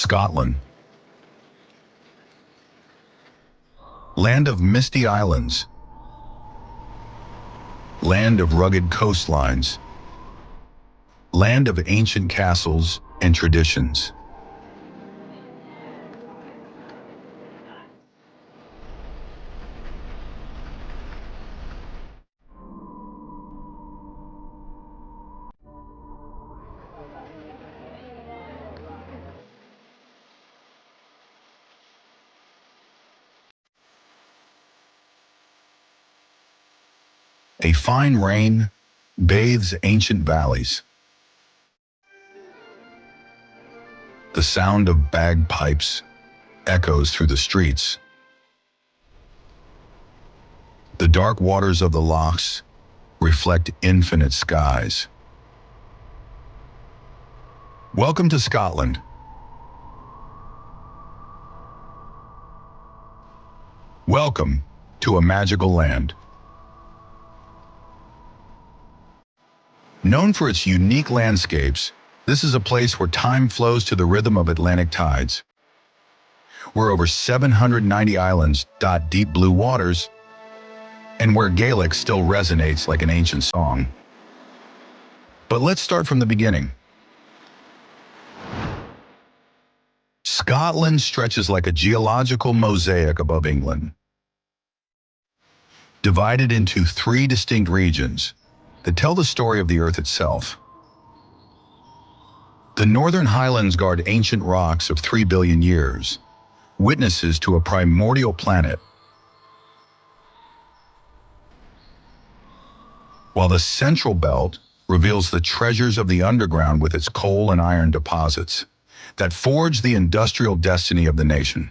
Scotland. Land of misty islands. Land of rugged coastlines. Land of ancient castles and traditions. A fine rain bathes ancient valleys. The sound of bagpipes echoes through the streets. The dark waters of the lochs reflect infinite skies. Welcome to Scotland. Welcome to a magical land. Known for its unique landscapes, this is a place where time flows to the rhythm of Atlantic tides, where over 790 islands dot deep blue waters, and where Gaelic still resonates like an ancient song. But let's start from the beginning. Scotland stretches like a geological mosaic above England, divided into three distinct regions that tell the story of the Earth itself. The northern highlands guard ancient rocks of 3 billion years, witnesses to a primordial planet, while the central belt reveals the treasures of the underground with its coal and iron deposits that forge the industrial destiny of the nation.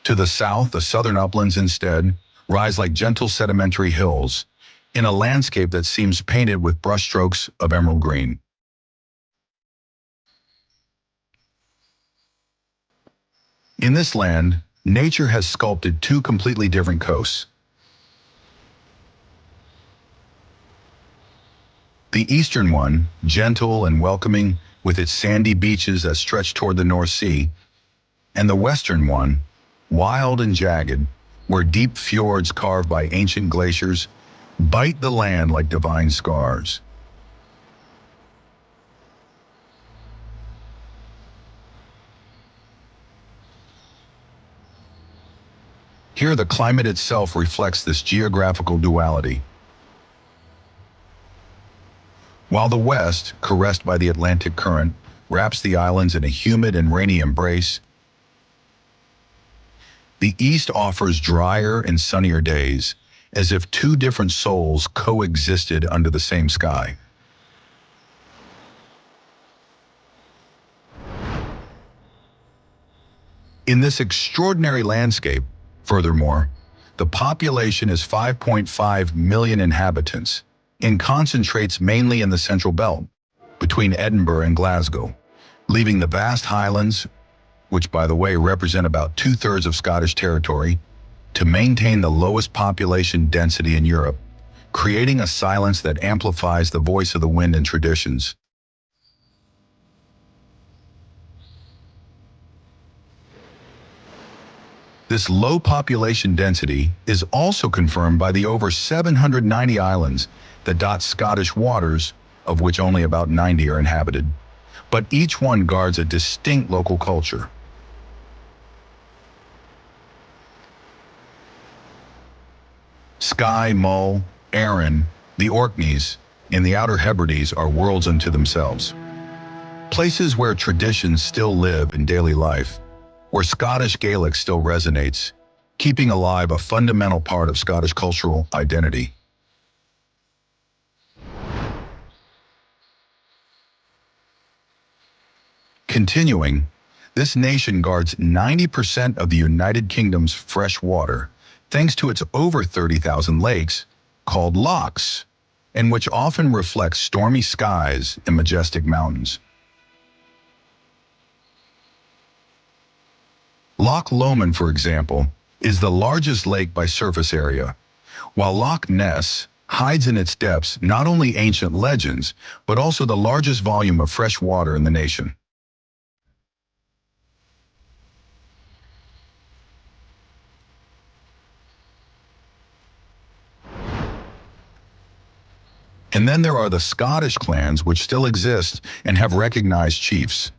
To the south, the southern uplands instead rise like gentle sedimentary hills in a landscape that seems painted with brushstrokes of emerald green. In this land, nature has sculpted two completely different coasts. The eastern one, gentle and welcoming with its sandy beaches that stretch toward the North Sea, and the western one, wild and jagged, where deep fjords carved by ancient glaciers bite the land like divine scars. Here, the climate itself reflects this geographical duality. While the west, caressed by the Atlantic current, wraps the islands in a humid and rainy embrace, the east offers drier and sunnier days, as if two different souls coexisted under the same sky. In this extraordinary landscape, furthermore, the population is 5.5 million inhabitants and concentrates mainly in the central belt, between Edinburgh and Glasgow, leaving the vast highlands, which by the way represent about 2/3 of Scottish territory, to maintain the lowest population density in Europe, creating a silence that amplifies the voice of the wind and traditions. This low population density is also confirmed by the over 790 islands that dot Scottish waters, of which only about 90 are inhabited, but each one guards a distinct local culture. Skye, Mull, Eilean, the Orkneys, and the Outer Hebrides are worlds unto themselves. Places where traditions still live in daily life, where Scottish Gaelic still resonates, keeping alive a fundamental part of Scottish cultural identity. Continuing, this nation guards 90% of the United Kingdom's fresh water, thanks to its over 30,000 lakes, called lochs, and which often reflect stormy skies and majestic mountains. Loch Lomond, for example, is the largest lake by surface area, while Loch Ness, hides in its depths not only ancient legends, but also the largest volume of fresh water in the nation. And then there are the Scottish clans which still exist and have recognized chiefs.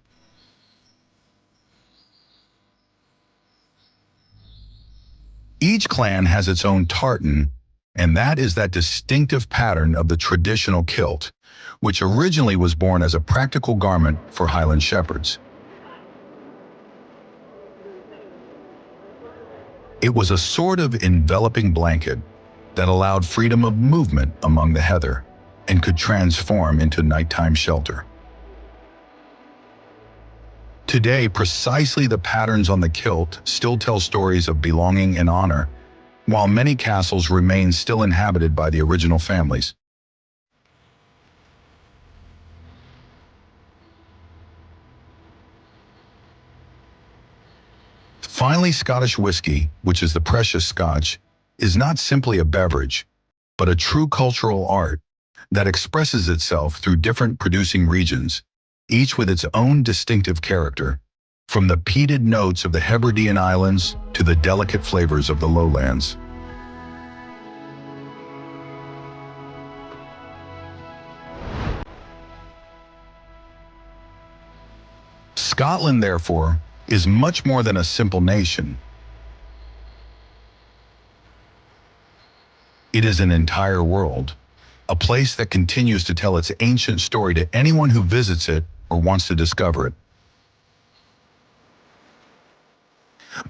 Each clan has its own tartan, and that is that distinctive pattern of the traditional kilt, which originally was born as a practical garment for Highland shepherds. It was a sort of enveloping blanket that allowed freedom of movement among the heather and could transform into nighttime shelter. Today, precisely the patterns on the kilt still tell stories of belonging and honor, while many castles remain still inhabited by the original families. Finally, Scottish whiskey, which is the precious Scotch, is not simply a beverage, but a true cultural art that expresses itself through different producing regions, each with its own distinctive character, from the peated notes of the Hebridean Islands to the delicate flavors of the lowlands. Scotland, therefore, is much more than a simple nation. It is an entire world, a place that continues to tell its ancient story to anyone who visits it or wants to discover it.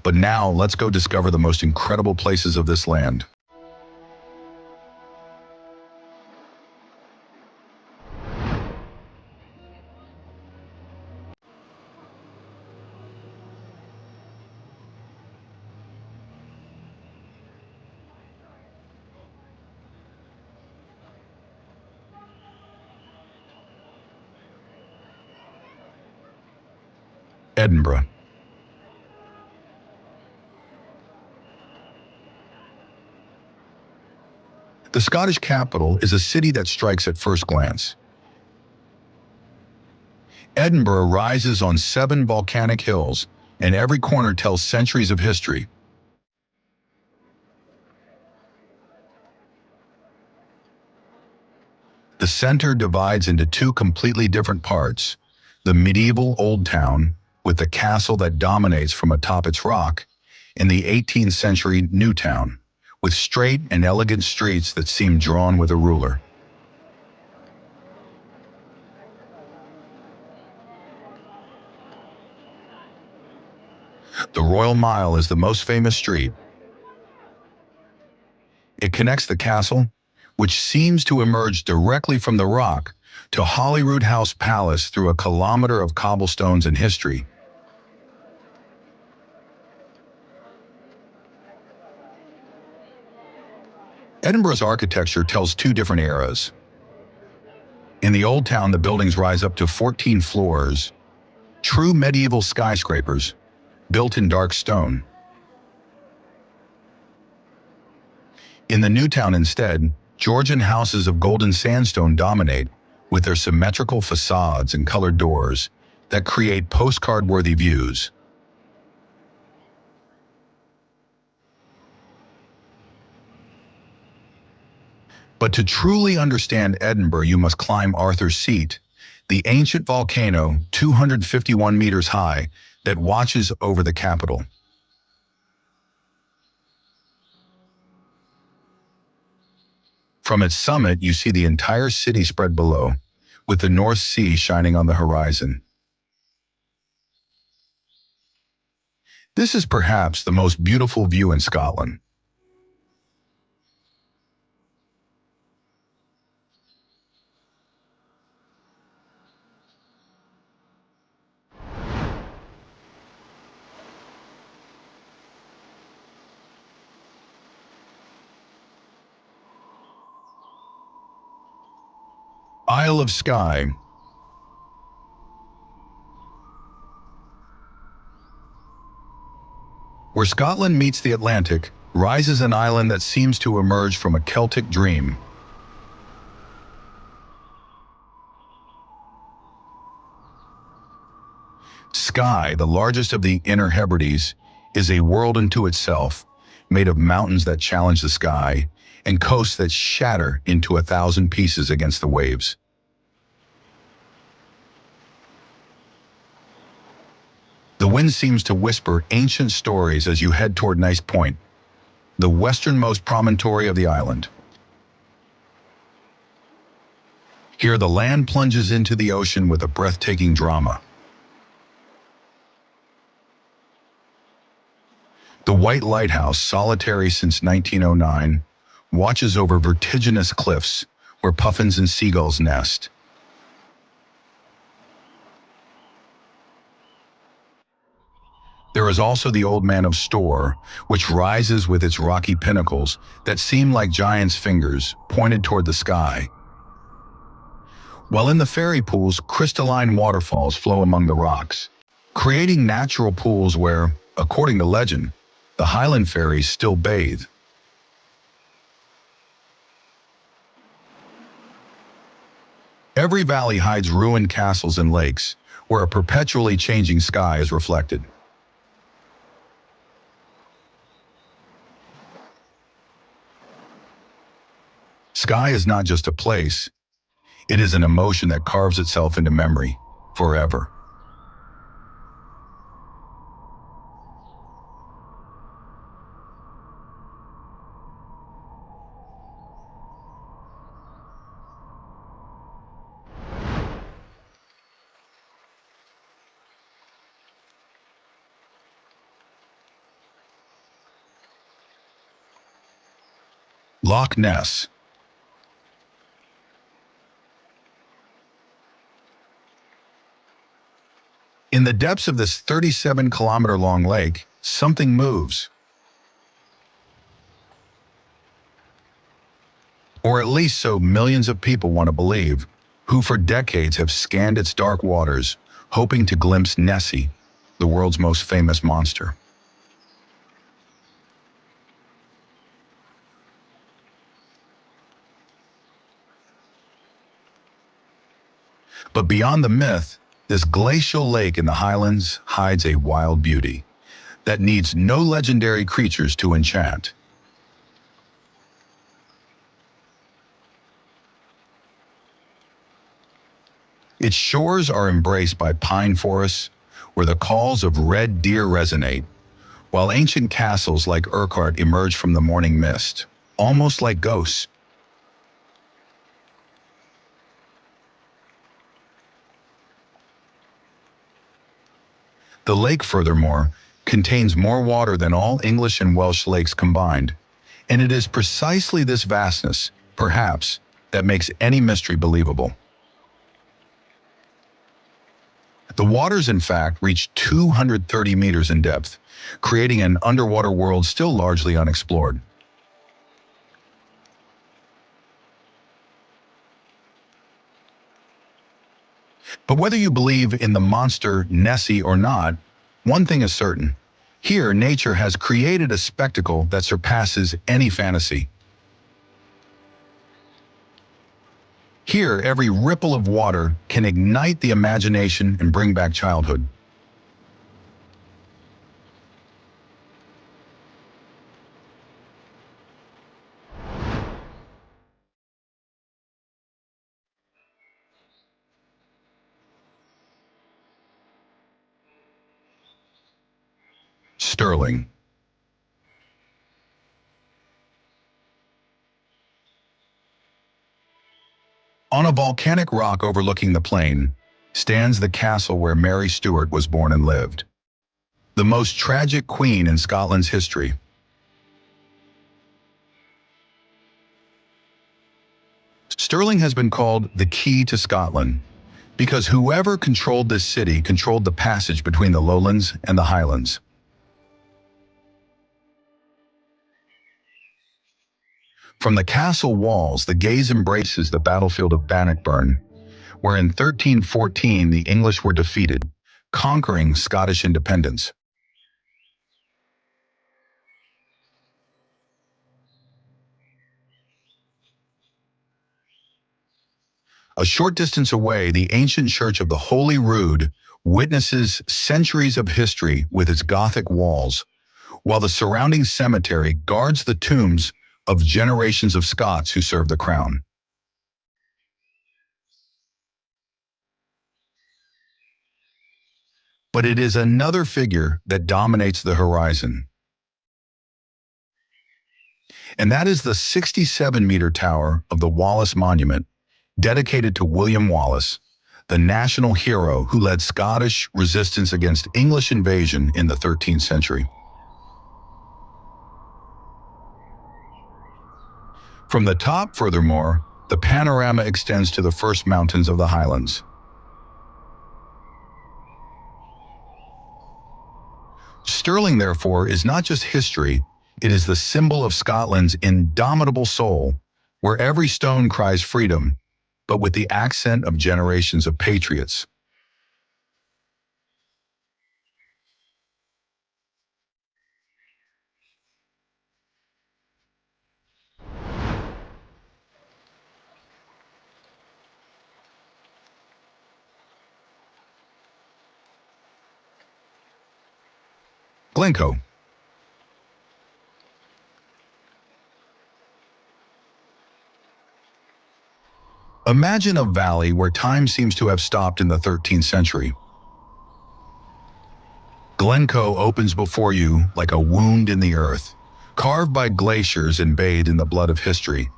But now let's go discover the most incredible places of this land. Edinburgh. The Scottish capital is a city that strikes at first glance. Edinburgh rises on 7 volcanic hills, and every corner tells centuries of history. The center divides into 2 completely different parts: the medieval Old Town, with the castle that dominates from atop its rock, and the 18th century New Town, with straight and elegant streets that seem drawn with a ruler. The Royal Mile is the most famous street. It connects the castle, which seems to emerge directly from the rock, to Holyrood House Palace through a kilometer of cobblestones and history. Edinburgh's architecture tells 2 different eras. In the Old Town, the buildings rise up to 14 floors, true medieval skyscrapers, built in dark stone. In the New Town instead, Georgian houses of golden sandstone dominate, with their symmetrical facades and colored doors that create postcard-worthy views. But to truly understand Edinburgh, you must climb Arthur's Seat, the ancient volcano 251 meters high that watches over the capital. From its summit, you see the entire city spread below, with the North Sea shining on the horizon. This is perhaps the most beautiful view in Scotland. Isle of Skye. Where Scotland meets the Atlantic, rises an island that seems to emerge from a Celtic dream. Skye, the largest of the Inner Hebrides, is a world unto itself, made of mountains that challenge the sky and coasts that shatter into 1,000 pieces against the waves. The wind seems to whisper ancient stories as you head toward Nice Point, the westernmost promontory of the island. Here the land plunges into the ocean with a breathtaking drama. The White Lighthouse, solitary since 1909, watches over vertiginous cliffs where puffins and seagulls nest. There is also the Old Man of Storr, which rises with its rocky pinnacles that seem like giants' fingers pointed toward the sky. While in the fairy pools, crystalline waterfalls flow among the rocks, creating natural pools where, according to legend, the highland fairies still bathe. Every valley hides ruined castles and lakes, where a perpetually changing sky is reflected. Skye is not just a place, it is an emotion that carves itself into memory forever. Loch Ness. In the depths of this 37-kilometer-long lake, something moves. Or at least so millions of people want to believe, who for decades have scanned its dark waters, hoping to glimpse Nessie, the world's most famous monster. But beyond the myth, this glacial lake in the highlands hides a wild beauty that needs no legendary creatures to enchant. Its shores are embraced by pine forests, where the calls of red deer resonate, while ancient castles like Urquhart emerge from the morning mist, almost like ghosts. The lake, furthermore, contains more water than all English and Welsh lakes combined, and it is precisely this vastness, perhaps, that makes any mystery believable. The waters, in fact, reach 230 meters in depth, creating an underwater world still largely unexplored. But whether you believe in the monster Nessie or not, one thing is certain. Here, nature has created a spectacle that surpasses any fantasy. Here, every ripple of water can ignite the imagination and bring back childhood. Stirling. On a volcanic rock overlooking the plain stands the castle where Mary Stuart was born and lived, the most tragic queen in Scotland's history. Stirling has been called the key to Scotland because whoever controlled this city controlled the passage between the lowlands and the highlands. From the castle walls, the gaze embraces the battlefield of Bannockburn, where in 1314 the English were defeated, conquering Scottish independence. A short distance away, the ancient church of the Holy Rood witnesses centuries of history with its Gothic walls, while the surrounding cemetery guards the tombs of generations of Scots who served the crown. But it is another figure that dominates the horizon, and that is the 67-meter tower of the Wallace Monument, dedicated to William Wallace, the national hero who led Scottish resistance against English invasion in the 13th century. From the top, furthermore, the panorama extends to the first mountains of the Highlands. Stirling, therefore, is not just history, it is the symbol of Scotland's indomitable soul, where every stone cries freedom, but with the accent of generations of patriots. Glencoe. Imagine a valley where time seems to have stopped in the 13th century. Glencoe opens before you like a wound in the earth, carved by glaciers and bathed in the blood of history.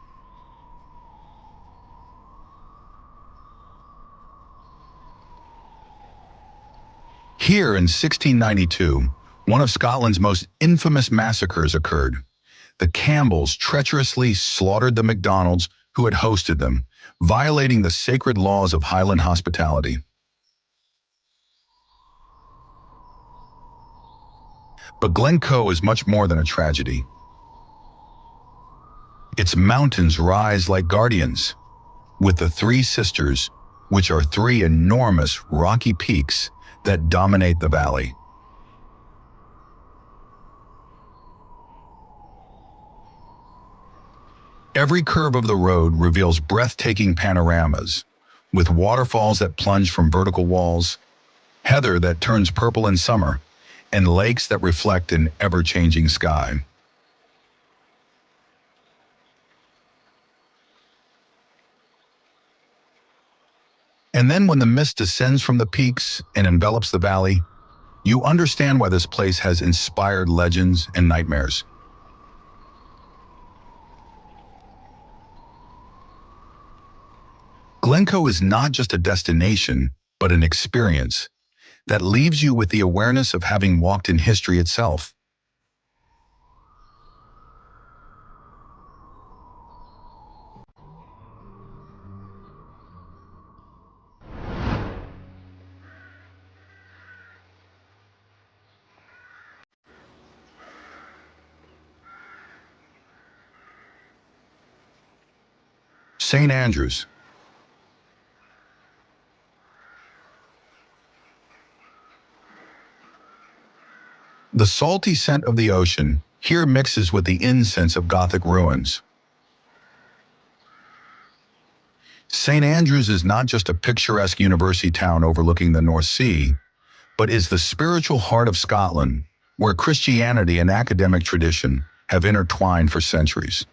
Here in 1692, one of Scotland's most infamous massacres occurred. The Campbells treacherously slaughtered the MacDonalds who had hosted them, violating the sacred laws of Highland hospitality. But Glencoe is much more than a tragedy. Its mountains rise like guardians, with the Three Sisters, which are three enormous rocky peaks that dominate the valley. Every curve of the road reveals breathtaking panoramas, with waterfalls that plunge from vertical walls, heather that turns purple in summer, and lakes that reflect an ever-changing sky. And then when the mist descends from the peaks and envelops the valley, you understand why this place has inspired legends and nightmares. Glencoe is not just a destination, but an experience that leaves you with the awareness of having walked in history itself. St. Andrews. The salty scent of the ocean here mixes with the incense of Gothic ruins. St. Andrews is not just a picturesque university town overlooking the North Sea, but is the spiritual heart of Scotland, where Christianity and academic tradition have intertwined for centuries.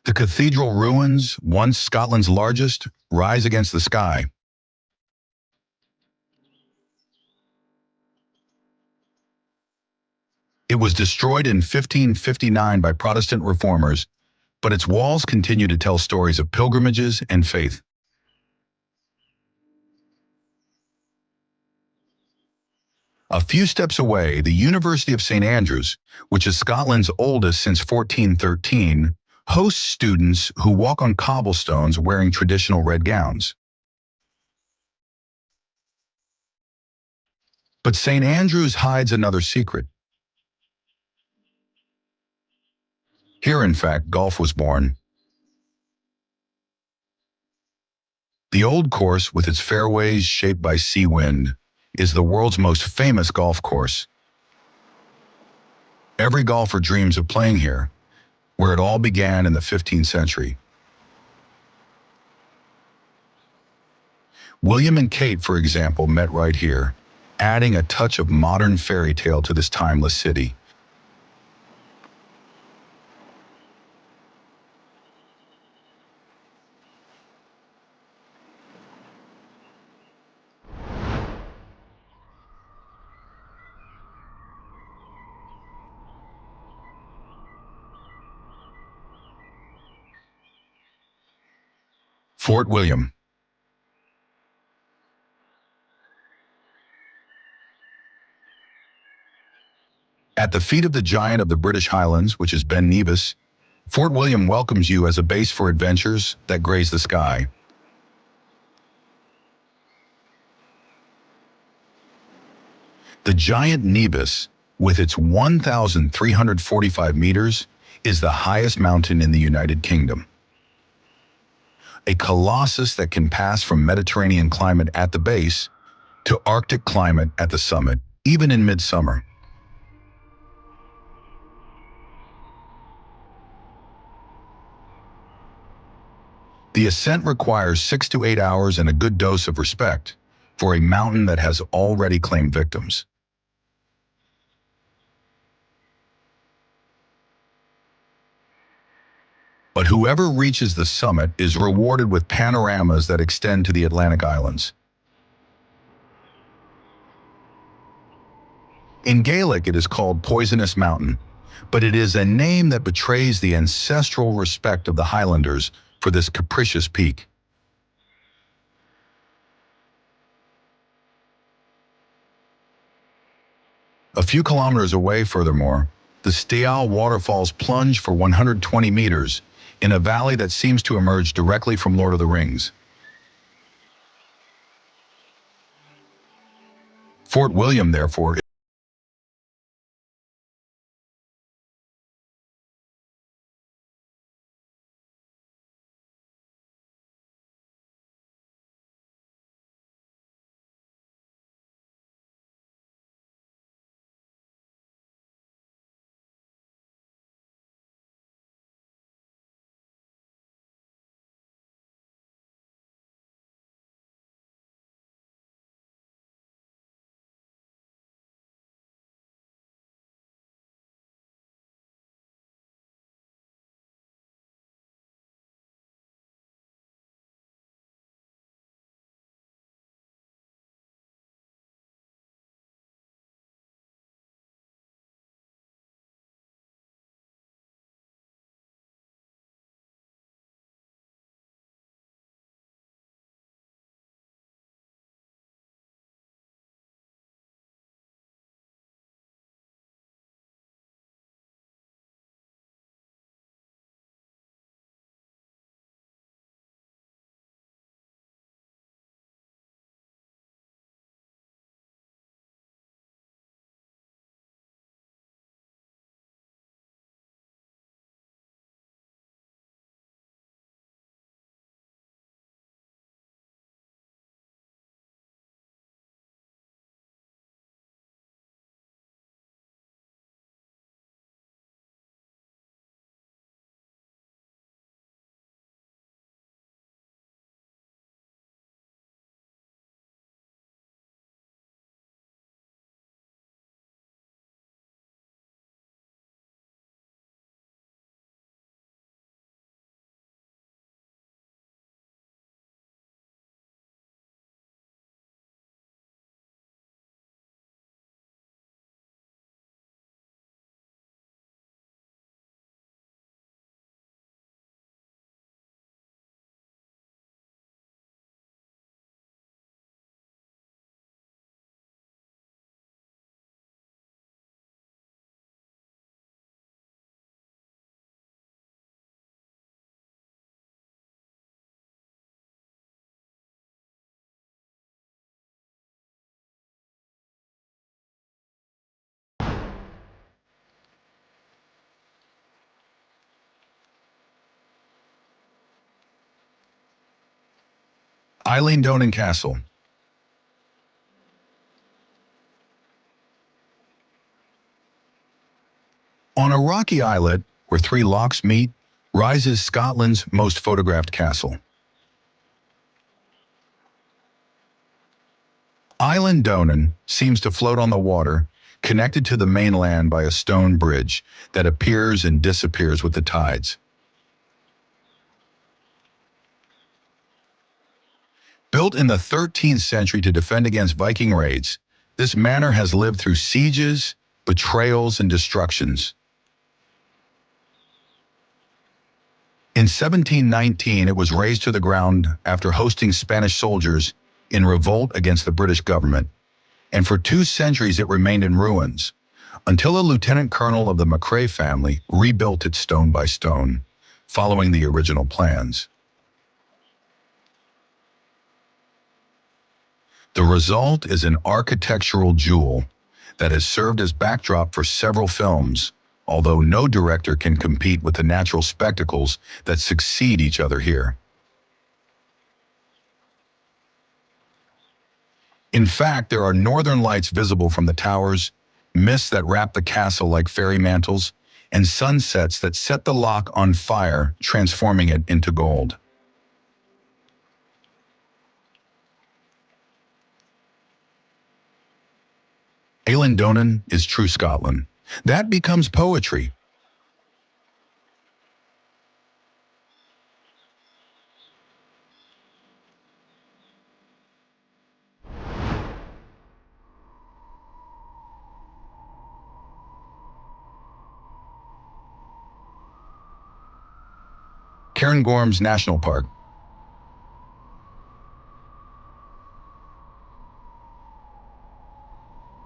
The cathedral ruins, once Scotland's largest, rise against the sky. It was destroyed in 1559 by Protestant reformers, but its walls continue to tell stories of pilgrimages and faith. A few steps away, the University of St. Andrews, which is Scotland's oldest since 1413, hosts students who walk on cobblestones wearing traditional red gowns. But St. Andrews hides another secret. Here, in fact, golf was born. The old course, with its fairways shaped by sea wind, is the world's most famous golf course. Every golfer dreams of playing here, where it all began in the 15th century. William and Kate, for example, met right here, adding a touch of modern fairy tale to this timeless city. Fort William. At the feet of the giant of the British Highlands, which is Ben Nevis, Fort William welcomes you as a base for adventures that graze the sky. The giant Nevis, with its 1,345 meters, is the highest mountain in the United Kingdom. A colossus that can pass from Mediterranean climate at the base to Arctic climate at the summit, even in midsummer. The ascent requires 6 to 8 hours and a good dose of respect for a mountain that has already claimed victims. But whoever reaches the summit is rewarded with panoramas that extend to the Atlantic Islands. In Gaelic, it is called Poisonous Mountain, but it is a name that betrays the ancestral respect of the Highlanders for this capricious peak. A few kilometers away, furthermore, the Skye waterfalls plunge for 120 meters in a valley that seems to emerge directly from Lord of the Rings. Fort William, therefore, Eilean Donan Castle. On a rocky islet where three lochs meet, rises Scotland's most photographed castle. Island Donan seems to float on the water, connected to the mainland by a stone bridge that appears and disappears with the tides. Built in the 13th century to defend against Viking raids, this manor has lived through sieges, betrayals, and destructions. In 1719, it was razed to the ground after hosting Spanish soldiers in revolt against the British government, and for 2 centuries it remained in ruins, until a lieutenant colonel of the McRae family rebuilt it stone by stone, following the original plans. The result is an architectural jewel that has served as backdrop for several films, although no director can compete with the natural spectacles that succeed each other here. In fact, there are northern lights visible from the towers, mists that wrap the castle like fairy mantles, and sunsets that set the loch on fire, transforming it into gold. Eilean Donan is true Scotland. That becomes poetry. Cairngorms National Park.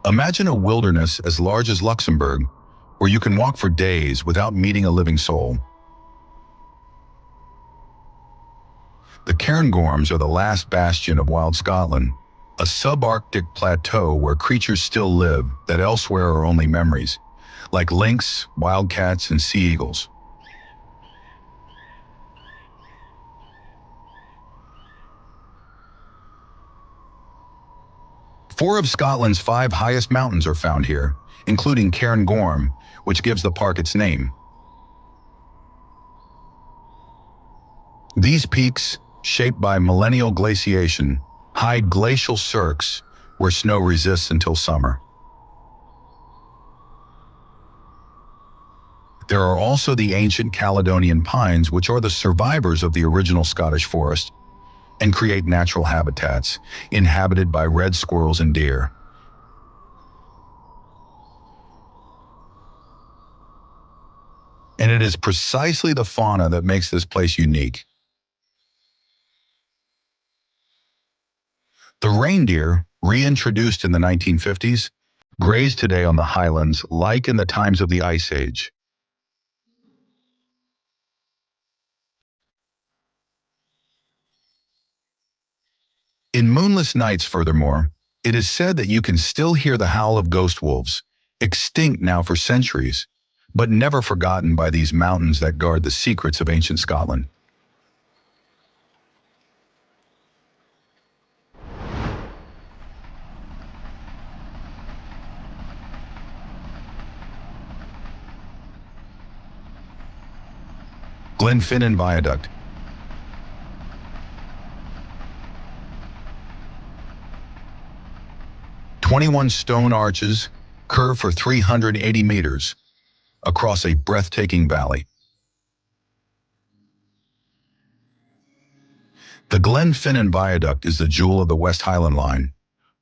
Imagine a wilderness as large as Luxembourg, where you can walk for days without meeting a living soul. The Cairngorms are the last bastion of wild Scotland, a subarctic plateau where creatures still live that elsewhere are only memories, like lynx, wildcats, and sea eagles. Four of Scotland's 5 highest mountains are found here, including Cairngorm, which gives the park its name. These peaks, shaped by millennial glaciation, hide glacial cirques where snow resists until summer. There are also the ancient Caledonian pines, which are the survivors of the original Scottish forest and create natural habitats inhabited by red squirrels and deer. And it is precisely the fauna that makes this place unique. The reindeer, reintroduced in the 1950s, graze today on the highlands like in the times of the Ice Age. In moonless nights, furthermore, it is said that you can still hear the howl of ghost wolves, extinct now for centuries, but never forgotten by these mountains that guard the secrets of ancient Scotland. Glenfinnan Viaduct. 21 stone arches curve for 380 meters across a breathtaking valley. The Glenfinnan Viaduct is the jewel of the West Highland Line,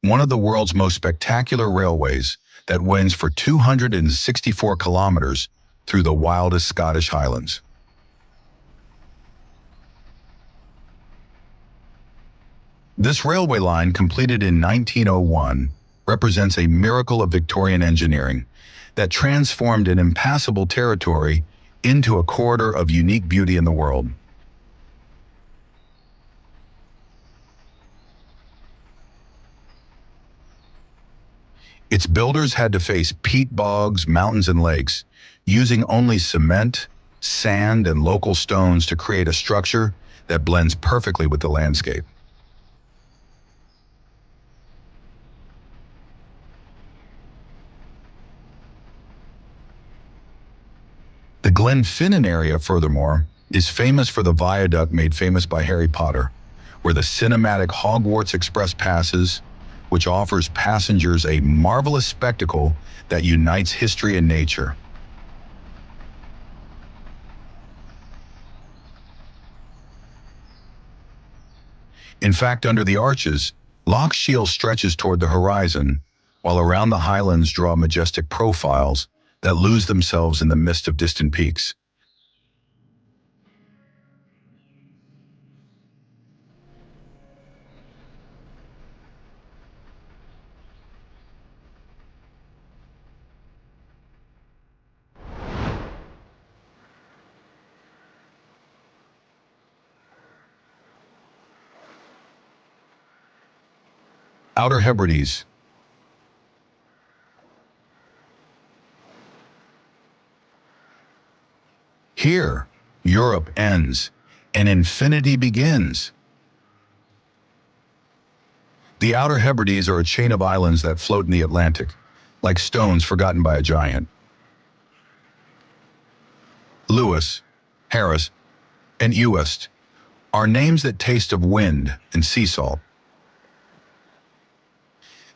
one of the world's most spectacular railways that winds for 264 kilometers through the wildest Scottish highlands. This railway line, completed in 1901, represents a miracle of Victorian engineering that transformed an impassable territory into a corridor of unique beauty in the world. Its builders had to face peat bogs, mountains, and lakes, using only cement, sand, and local stones to create a structure that blends perfectly with the landscape. The The Glenfinnan area, furthermore, is famous for the viaduct made famous by Harry Potter, where the cinematic Hogwarts Express passes, which offers passengers a marvelous spectacle that unites history and nature. In fact, under the arches, Loch stretches toward the horizon, while around the highlands draw majestic profiles that lose themselves in the mist of distant peaks. Outer Hebrides. Here, Europe ends and infinity begins. The Outer Hebrides are a chain of islands that float in the Atlantic, like stones forgotten by a giant. Lewis, Harris, and Uist are names that taste of wind and sea salt.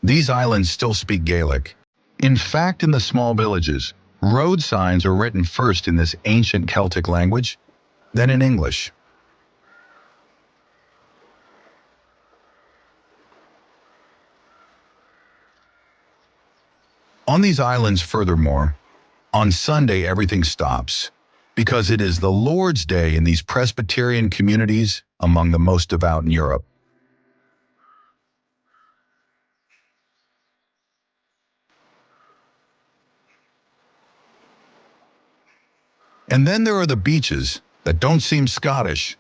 These islands still speak Gaelic. In fact, in the small villages, road signs are written first in this ancient Celtic language, then in English. On these islands, furthermore, on Sunday everything stops, because it is the Lord's Day in these Presbyterian communities among the most devout in Europe. And then there are the beaches that don't seem Scottish.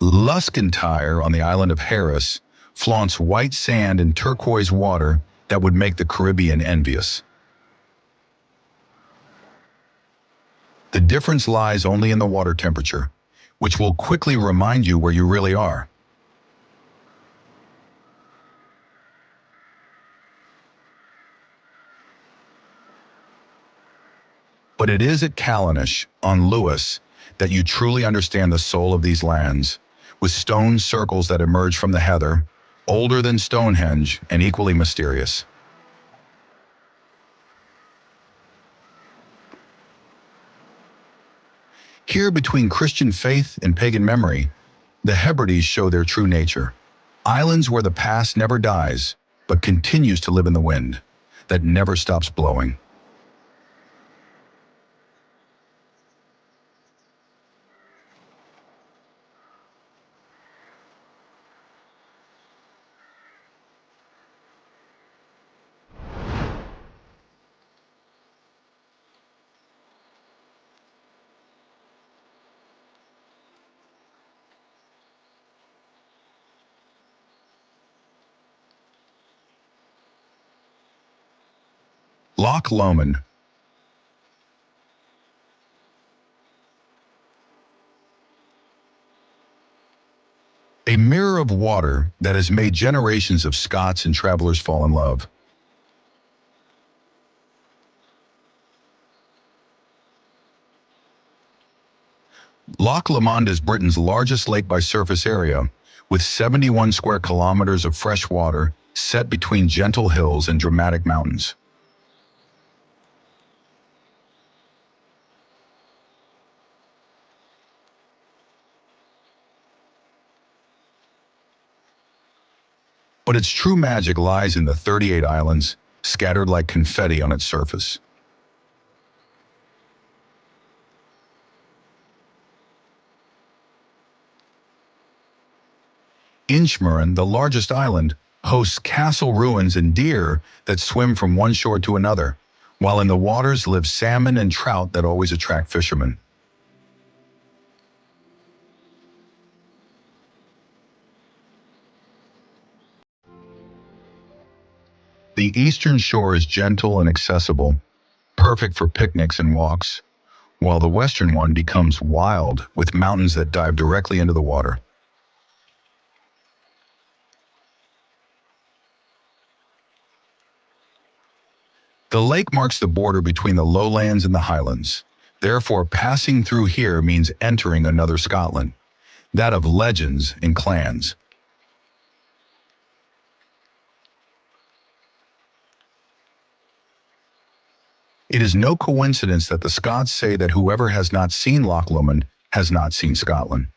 Luscantire on the island of Harris flaunts white sand and turquoise water that would make the Caribbean envious. The difference lies only in the water temperature, which will quickly remind you where you really are. But it is at Callanish, on Lewis, that you truly understand the soul of these lands, with stone circles that emerge from the heather, older than Stonehenge and equally mysterious. Here, between Christian faith and pagan memory, the Hebrides show their true nature. Islands where the past never dies, but continues to live in the wind, that never stops blowing. Loch Lomond. A mirror of water that has made generations of Scots and travelers fall in love. Loch Lomond is Britain's largest lake by surface area, with 71 square kilometers of fresh water set between gentle hills and dramatic mountains. But its true magic lies in the 38 islands, scattered like confetti on its surface. Inchmurren, the largest island, hosts castle ruins and deer that swim from one shore to another, while in the waters live salmon and trout that always attract fishermen. The eastern shore is gentle and accessible, perfect for picnics and walks, while the western one becomes wild with mountains that dive directly into the water. The lake marks the border between the lowlands and the highlands. Therefore, passing through here means entering another Scotland, that of legends and clans. It is no coincidence that the Scots say that whoever has not seen Loch Lomond has not seen Scotland.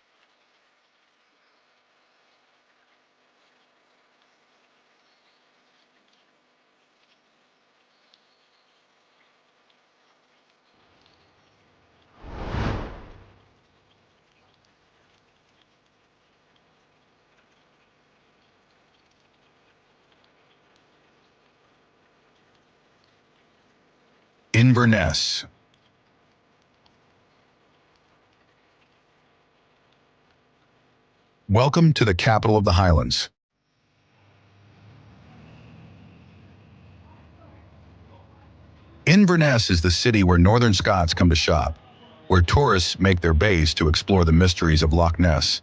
Inverness. Welcome to the capital of the Highlands. Inverness is the city where northern Scots come to shop, where tourists make their base to explore the mysteries of Loch Ness,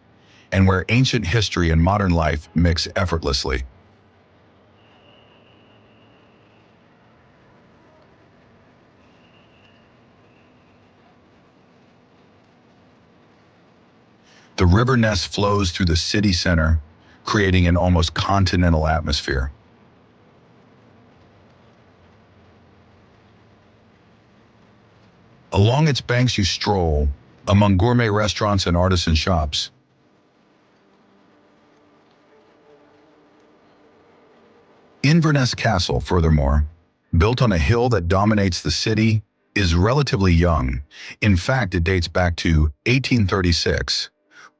and where ancient history and modern life mix effortlessly. The River Ness flows through the city center, creating an almost continental atmosphere. Along its banks you stroll, among gourmet restaurants and artisan shops. Inverness Castle, furthermore, built on a hill that dominates the city, is relatively young. In fact, it dates back to 1836,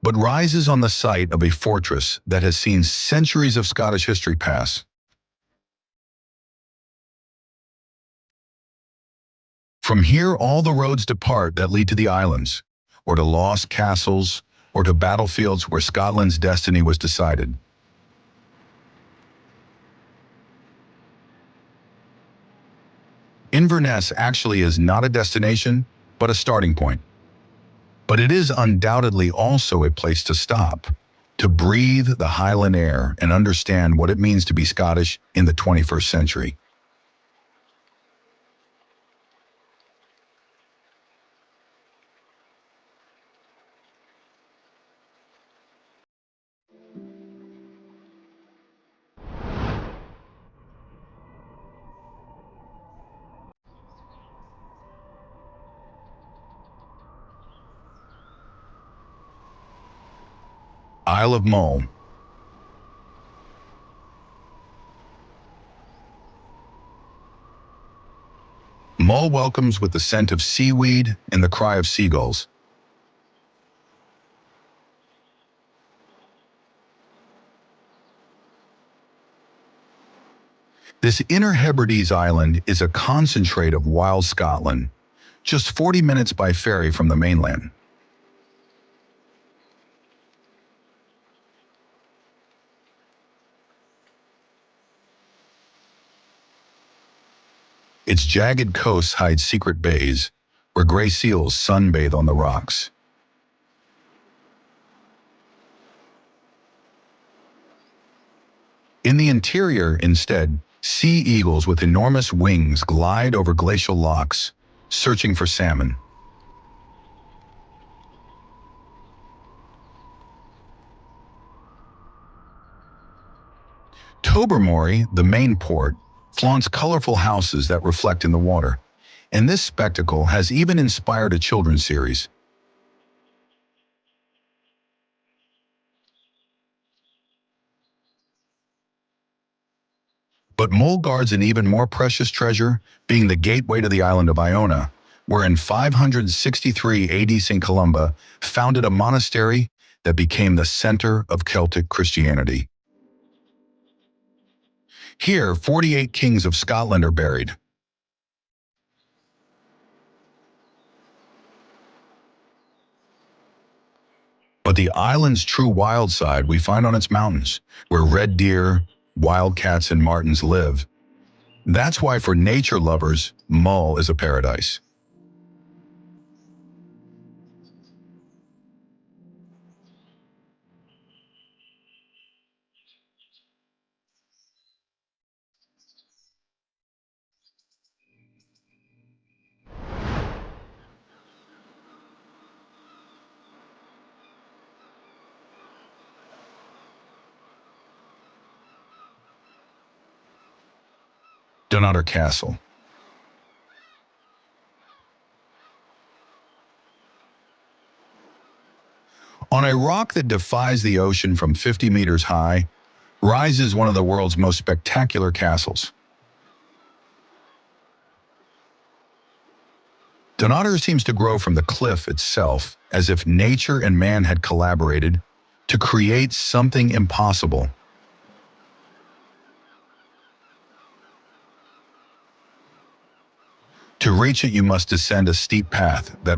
but rises on the site of a fortress that has seen centuries of Scottish history pass. From here, all the roads depart that lead to the islands, or to lost castles, or to battlefields where Scotland's destiny was decided. Inverness actually is not a destination, but a starting point. But it is undoubtedly also a place to stop, to breathe the highland air and understand what it means to be Scottish in the 21st century. Isle of Mull. Mull welcomes with the scent of seaweed and the cry of seagulls. This inner Hebrides island is a concentrate of wild Scotland, just 40 minutes by ferry from the mainland. Its jagged coasts hide secret bays, where gray seals sunbathe on the rocks. In the interior, instead, sea eagles with enormous wings glide over glacial lochs, searching for salmon. Tobermory, the main port, flaunts colorful houses that reflect in the water, and this spectacle has even inspired a children's series. But Mull guards an even more precious treasure, being the gateway to the island of Iona, where in 563 AD St. Columba founded a monastery that became the center of Celtic Christianity. Here, 48 kings of Scotland are buried. But the island's true wild side we find on its mountains, where red deer, wildcats, and martens live. That's why for nature lovers, Mull is a paradise. Dunnottar Castle. On a rock that defies the ocean from 50 meters high, rises one of the world's most spectacular castles. Dunnottar seems to grow from the cliff itself, as if nature and man had collaborated to create something impossible. To reach it, you must descend a steep path that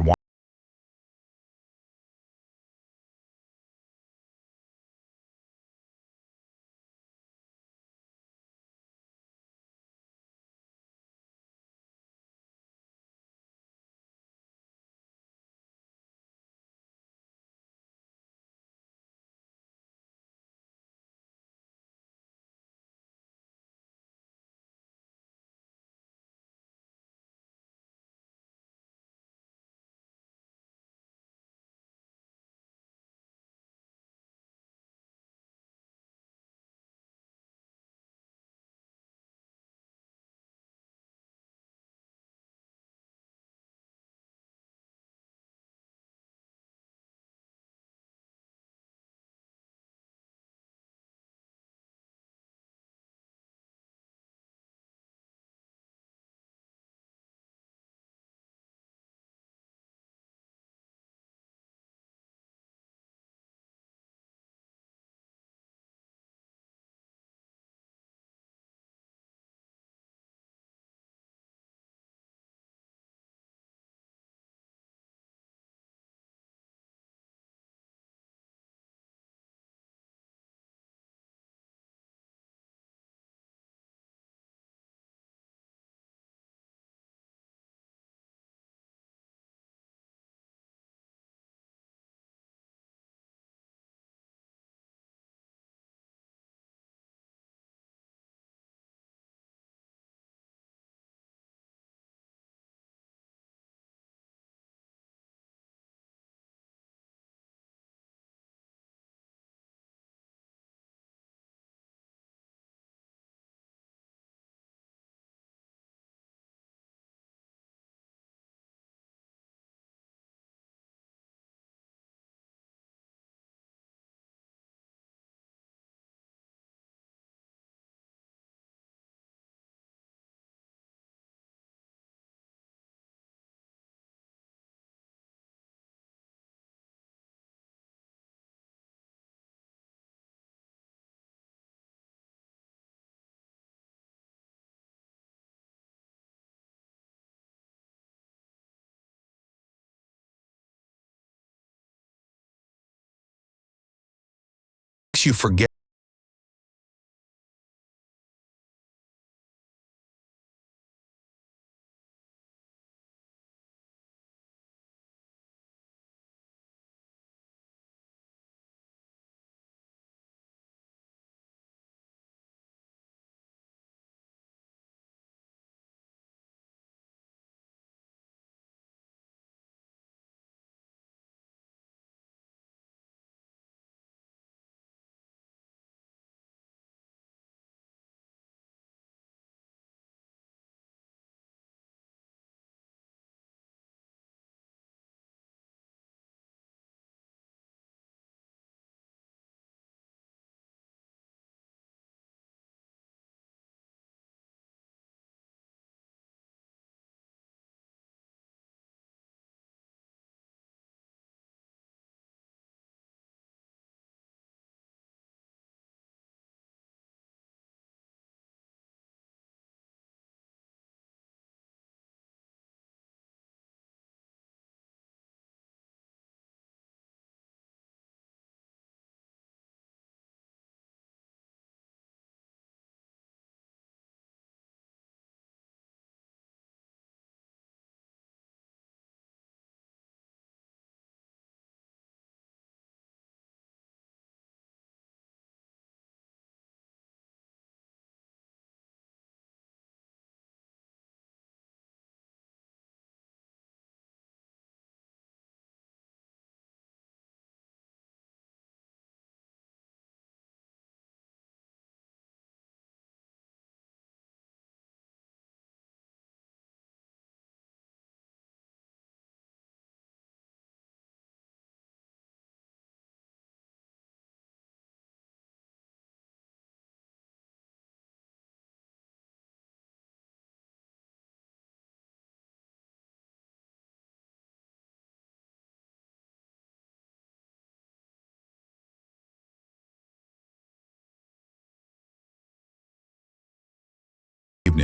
makes you forget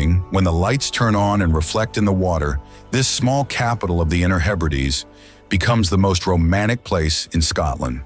evening, when the lights turn on and reflect in the water, this small capital of the Inner Hebrides becomes the most romantic place in Scotland.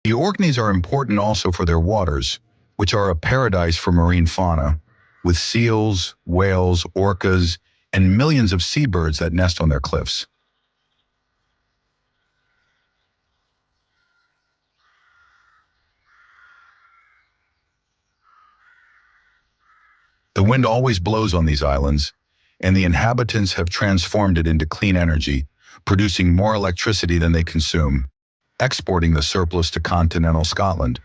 The Orkneys are important also for their waters, which are a paradise for marine fauna, with seals, whales, orcas, and millions of seabirds that nest on their cliffs. The wind always blows on these islands, and the inhabitants have transformed it into clean energy, producing more electricity than they consume, exporting the surplus to continental Scotland.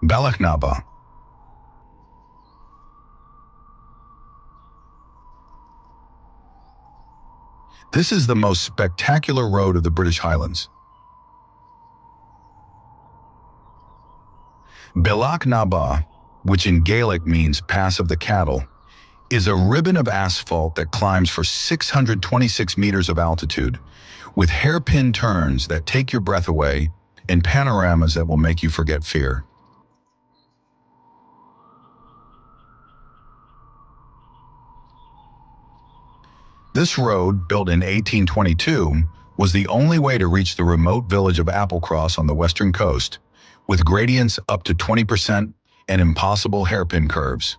Bealach. This is the most spectacular road of the British Highlands. Bealach, which in Gaelic means Pass of the Cattle, is a ribbon of asphalt that climbs for 626 meters of altitude, with hairpin turns that take your breath away and panoramas that will make you forget fear. This road, built in 1822, was the only way to reach the remote village of Applecross on the western coast, with gradients up to 20% and impossible hairpin curves.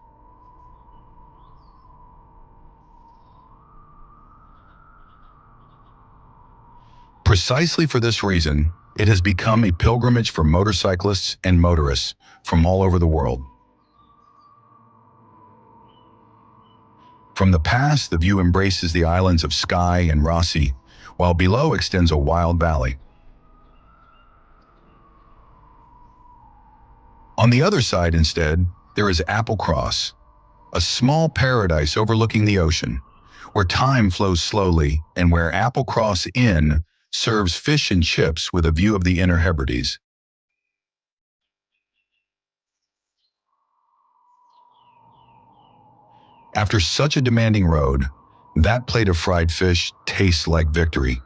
Precisely for this reason, it has become a pilgrimage for motorcyclists and motorists from all over the world. From the pass, the view embraces the islands of Skye and Rossi, while below extends a wild valley. On the other side, instead, there is Applecross, a small paradise overlooking the ocean, where time flows slowly and where Applecross Inn serves fish and chips with a view of the inner Hebrides. After such a demanding road, that plate of fried fish tastes like victory.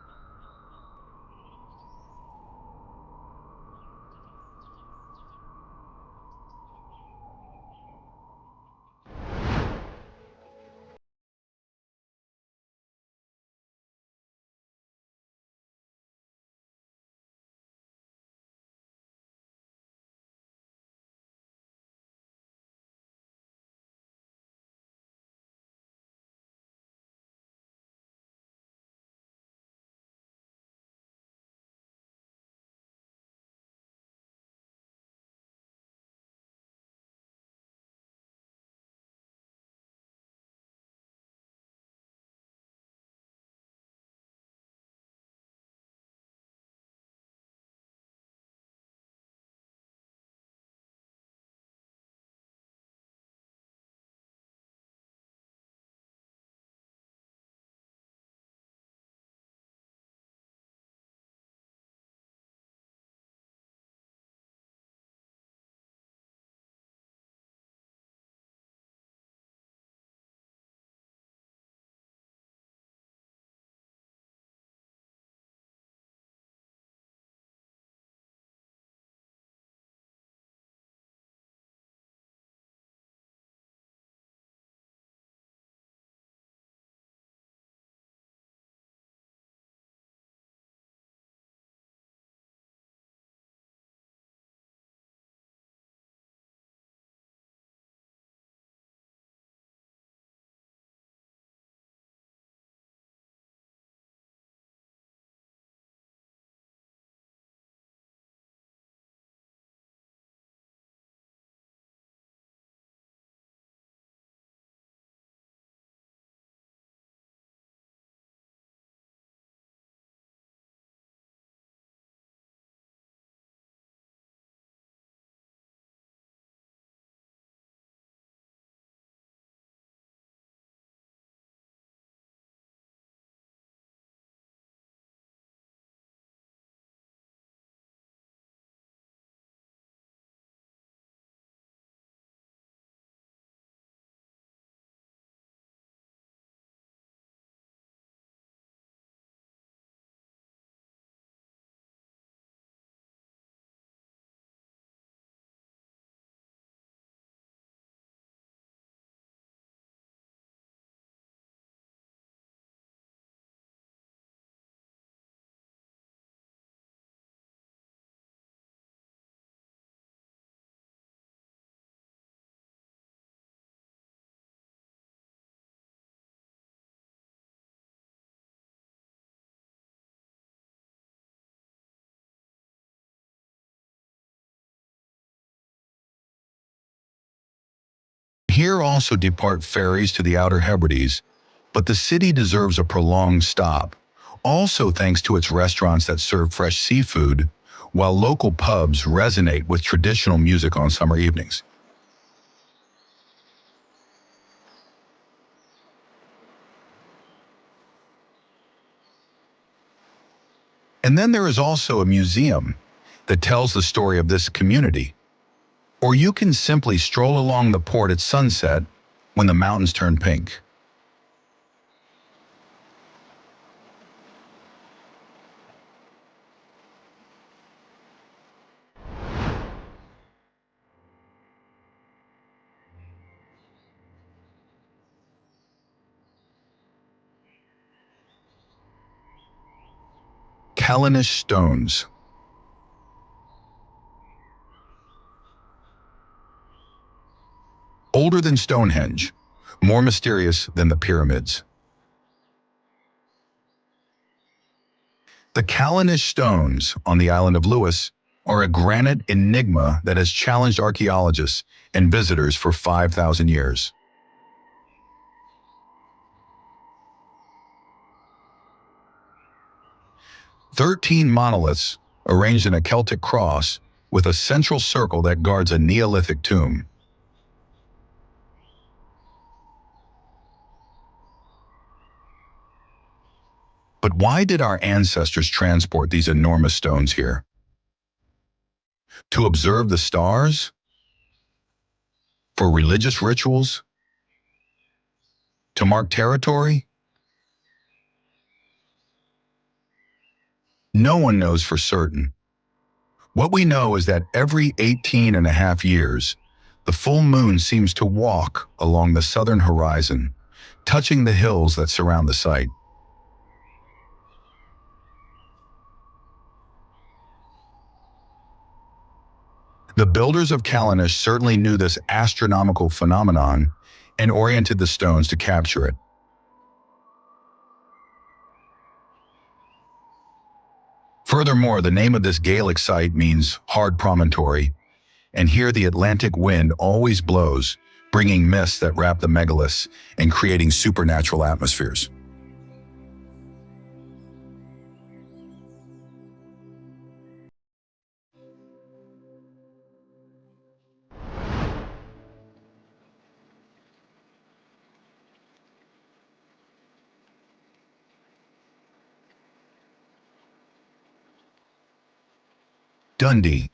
Here also depart ferries to the Outer Hebrides, but the city deserves a prolonged stop, also thanks to its restaurants that serve fresh seafood, while local pubs resonate with traditional music on summer evenings. And then there is also a museum that tells the story of this community. Or you can simply stroll along the port at sunset when the mountains turn pink. Callanish Stones. Older than Stonehenge, more mysterious than the pyramids. The Callanish Stones on the island of Lewis are a granite enigma that has challenged archaeologists and visitors for 5,000 years. "13 monoliths arranged in a Celtic cross with a central circle that guards a Neolithic tomb. But why did our ancestors transport these enormous stones here? To observe the stars? For religious rituals? To mark territory? No one knows for certain. What we know is that every 18 and a half years, the full moon seems to walk along the southern horizon, touching the hills that surround the site. The builders of Callanish certainly knew this astronomical phenomenon and oriented the stones to capture it. Furthermore, the name of this Gaelic site means hard promontory, and here the Atlantic wind always blows, bringing mists that wrap the megaliths and creating supernatural atmospheres. Dundee.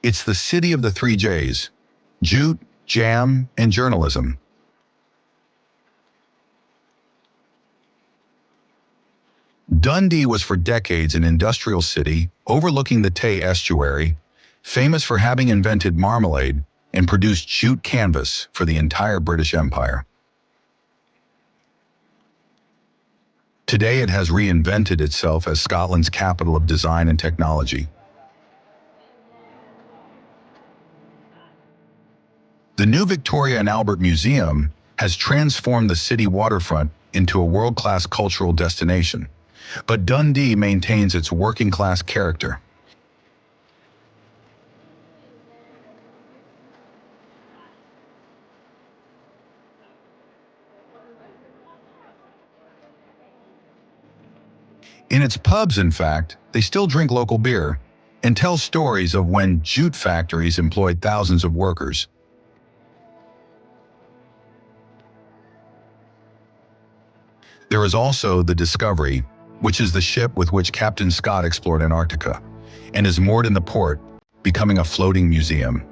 It's the city of the three J's: jute, jam, and journalism. Dundee was for decades an industrial city overlooking the Tay estuary, famous for having invented marmalade and produced jute canvas for the entire British Empire. Today it has reinvented itself as Scotland's capital of design and technology. The new Victoria and Albert Museum has transformed the city waterfront into a world-class cultural destination, but Dundee maintains its working-class character. In its pubs, in fact, they still drink local beer and tell stories of when jute factories employed thousands of workers. There is also the Discovery, which is the ship with which Captain Scott explored Antarctica, and is moored in the port, becoming a floating museum.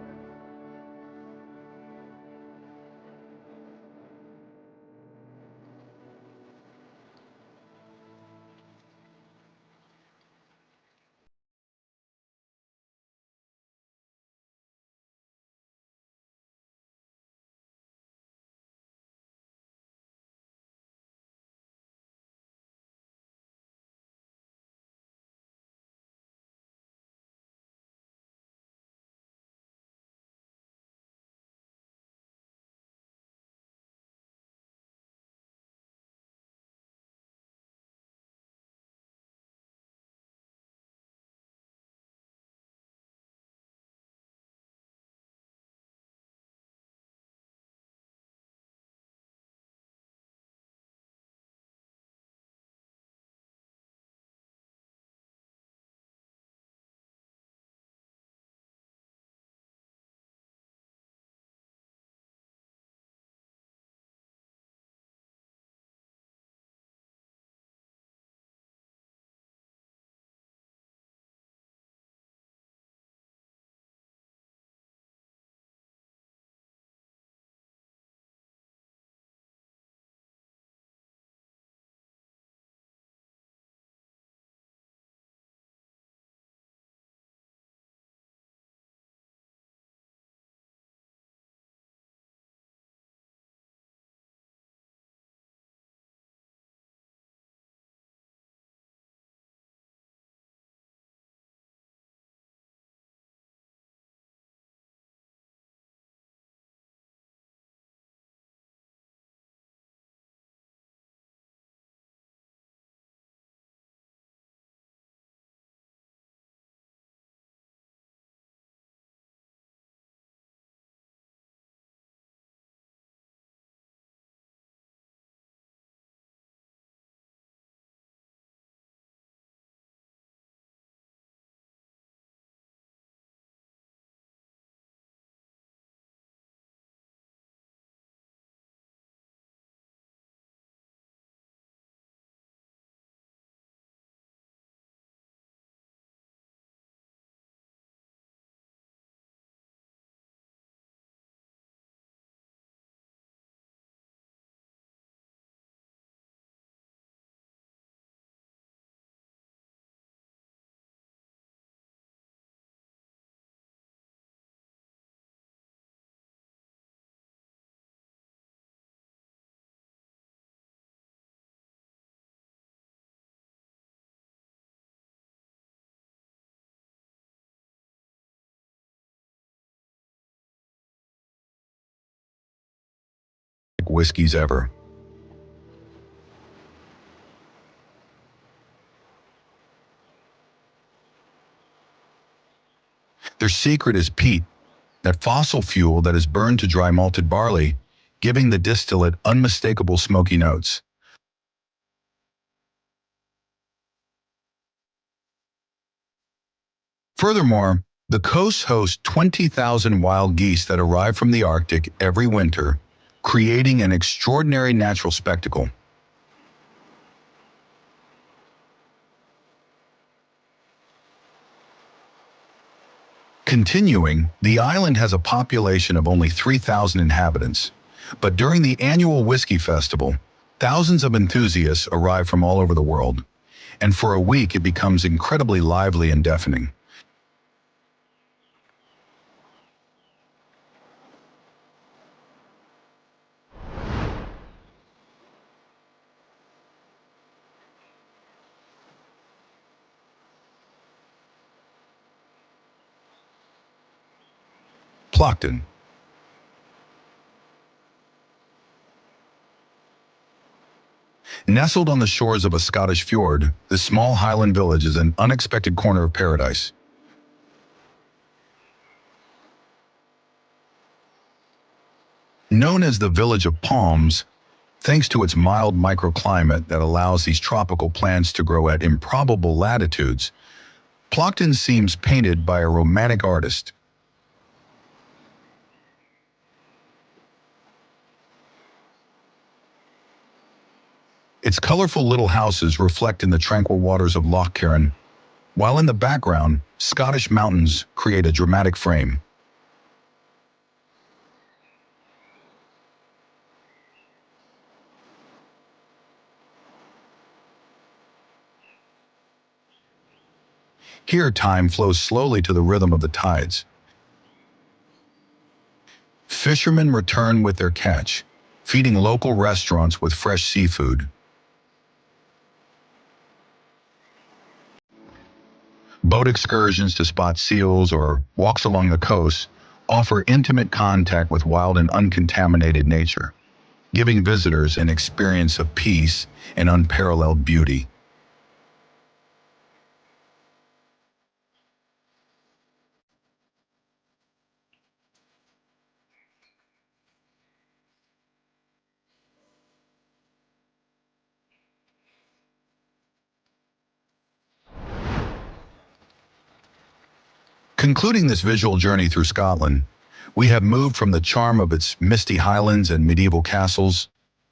whiskies ever. Their secret is peat, that fossil fuel that is burned to dry malted barley, giving the distillate unmistakable smoky notes. Furthermore, the coast hosts 20,000 wild geese that arrive from the Arctic every winter, creating an extraordinary natural spectacle. Continuing, the island has a population of only 3,000 inhabitants, but during the annual Whiskey Festival, thousands of enthusiasts arrive from all over the world, and for a week it becomes incredibly lively and deafening. Plockton. Nestled on the shores of a Scottish fjord, this small highland village is an unexpected corner of paradise. Known as the Village of Palms, thanks to its mild microclimate that allows these tropical plants to grow at improbable latitudes, Plockton seems painted by a romantic artist. Its colorful little houses reflect in the tranquil waters of Loch Carron, while in the background, Scottish mountains create a dramatic frame. Here, time flows slowly to the rhythm of the tides. Fishermen return with their catch, feeding local restaurants with fresh seafood. Boat excursions to spot seals or walks along the coast offer intimate contact with wild and uncontaminated nature, giving visitors an experience of peace and unparalleled beauty. Concluding this visual journey through Scotland, we have moved from the charm of its misty highlands and medieval castles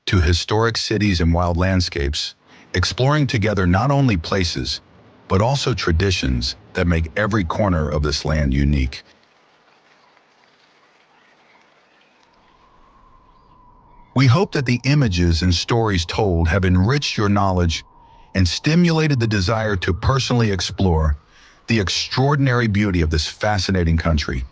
to historic cities and wild landscapes, exploring together not only places, but also traditions that make every corner of this land unique. We hope that the images and stories told have enriched your knowledge and stimulated the desire to personally explore the extraordinary beauty of this fascinating country.